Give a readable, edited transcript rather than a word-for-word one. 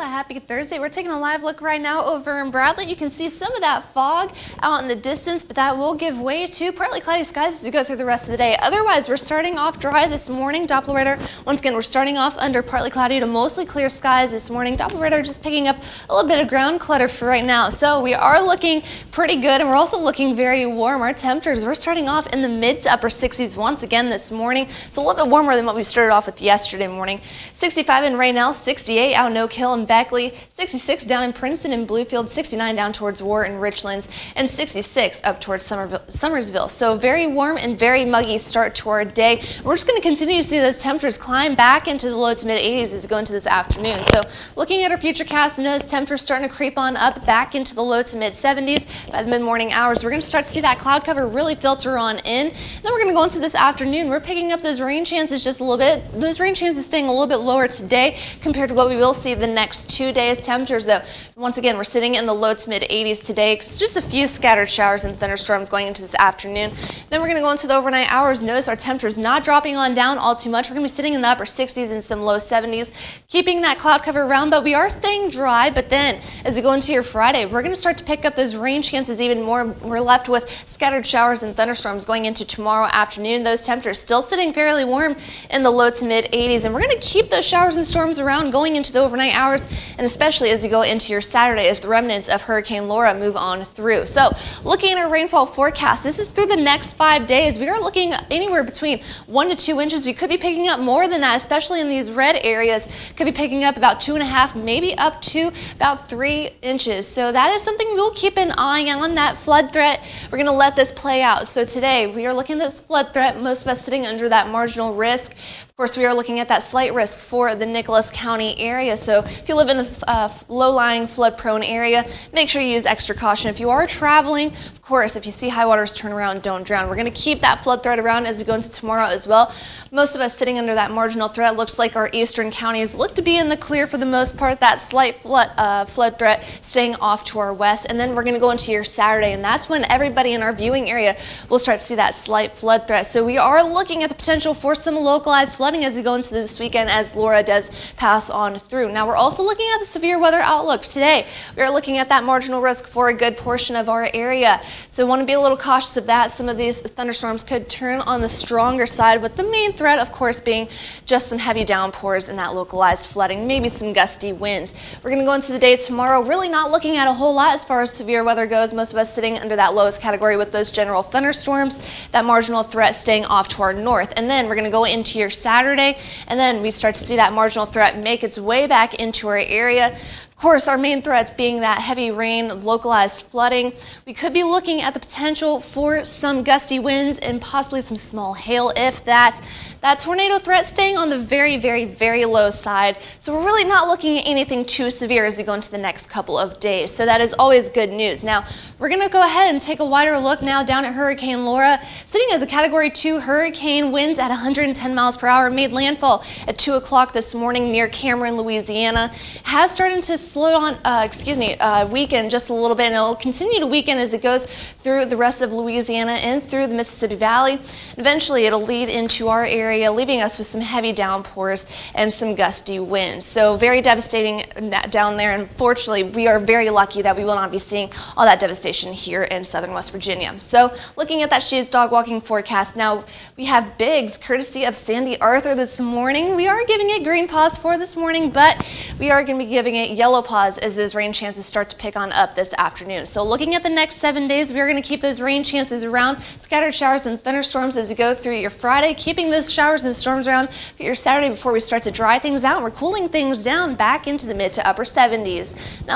Well, happy Thursday. We're taking a live look right now over in Bradley. You can see some of that fog out in the distance, but that will give way to partly cloudy skies as we go through the rest of the day. Otherwise, we're starting off dry this morning. Doppler radar, once again, we're starting off under partly cloudy to mostly clear skies this morning. Doppler radar just picking up a little bit of ground clutter for right now. So we are looking pretty good, and we're also looking very warm. Our temperatures, we're starting off in the mid to upper 60s once again this morning. It's a little bit warmer than what we started off with yesterday morning. 65 in Raynell, 68 out in Oak Hill and Beckley, 66 down in Princeton and Bluefield, 69 down towards War and Richlands, and 66 up towards Summersville. So very warm and very muggy start to our day. We're just going to continue to see those temperatures climb back into the low to mid 80s as we go into this afternoon. So looking at our futurecast, notice temperatures starting to creep on up back into the low to mid 70s by the mid-morning hours. We're going to start to see that cloud cover really filter on in. Then we're going to go into this afternoon. We're picking up those rain chances just a little bit. Those rain chances staying a little bit lower today compared to what we will see the next 2 days. Temperatures, though, once again, we're sitting in the low to mid 80s today. It's just a few scattered showers and thunderstorms going into this afternoon. Then we're going to go into the overnight hours. Notice our temperatures not dropping on down all too much. We're going to be sitting in the upper 60s and some low 70s, keeping that cloud cover around, but we are staying dry. But then as we go into your Friday, we're going to start to pick up those rain chances even more. We're left with scattered showers and thunderstorms going into tomorrow afternoon. Those temperatures still sitting fairly warm in the low to mid 80s, and we're going to keep those showers and storms around going into the overnight hours, and especially as you go into your Saturday as the remnants of Hurricane Laura move on through. So looking at our rainfall forecast, this is through the next 5 days. We are looking anywhere between 1 to 2 inches. We could be picking up more than that, especially in these red areas. Could be picking up about 2.5, maybe up to about 3 inches. So that is something we'll keep an eye on, that flood threat. We're going to let this play out. So today we are looking at this flood threat, most of us sitting under that marginal risk. Of course, we are looking at that slight risk for the Nicholas County area. So if you live in a low-lying, flood-prone area, make sure you use extra caution. If you are traveling, of course, if you see high waters, turn around, don't drown. We're going to keep that flood threat around as we go into tomorrow as well. Most of us sitting under that marginal threat. Looks like our eastern counties look to be in the clear for the most part. That slight flood threat staying off to our west. And then we're going to go into your Saturday, and that's when everybody in our viewing area will start to see that slight flood threat. So we are looking at the potential for some localized flooding as we go into this weekend as Laura does pass on through. Now we're also looking at the severe weather outlook today. We are looking at that marginal risk for a good portion of our area. So want to be a little cautious of that. Some of these thunderstorms could turn on the stronger side, with the main threat, of course, being just some heavy downpours and that localized flooding, maybe some gusty winds. We're going to go into the day tomorrow, really not looking at a whole lot as far as severe weather goes. Most of us sitting under that lowest category with those general thunderstorms, that marginal threat staying off to our north. And then we're going to go into your Saturday, and then we start to see that marginal threat make its way back into our area. Of course, our main threats being that heavy rain, localized flooding. We could be looking at the potential for some gusty winds and possibly some small hail, if that. That tornado threat staying on the very, very, very low side. So we're really not looking at anything too severe as we go into the next couple of days. So that is always good news. Now, we're going to go ahead and take a wider look now down at Hurricane Laura. Sitting as a Category 2 hurricane, winds at 110 miles per hour, made landfall at 2 o'clock this morning near Cameron, Louisiana. Has started to slow on, weaken just a little bit, and it'll continue to weaken as it goes through the rest of Louisiana and through the Mississippi Valley. Eventually, it'll lead into our area, leaving us with some heavy downpours and some gusty winds. So very devastating down there. Unfortunately, we are very lucky that we will not be seeing all that devastation here in southern West Virginia. So looking at that She's dog walking forecast, now we have bigs courtesy of Sandy Arthur this morning. We are giving it green pause for this morning, but we are going to be giving it yellow pause as those rain chances start to pick on up this afternoon. So looking at the next 7 days, we are going to keep those rain chances around, scattered showers and thunderstorms as you go through your Friday, keeping those showers and storms around for your Saturday before we start to dry things out. We're cooling things down back into the mid to upper 70s. Now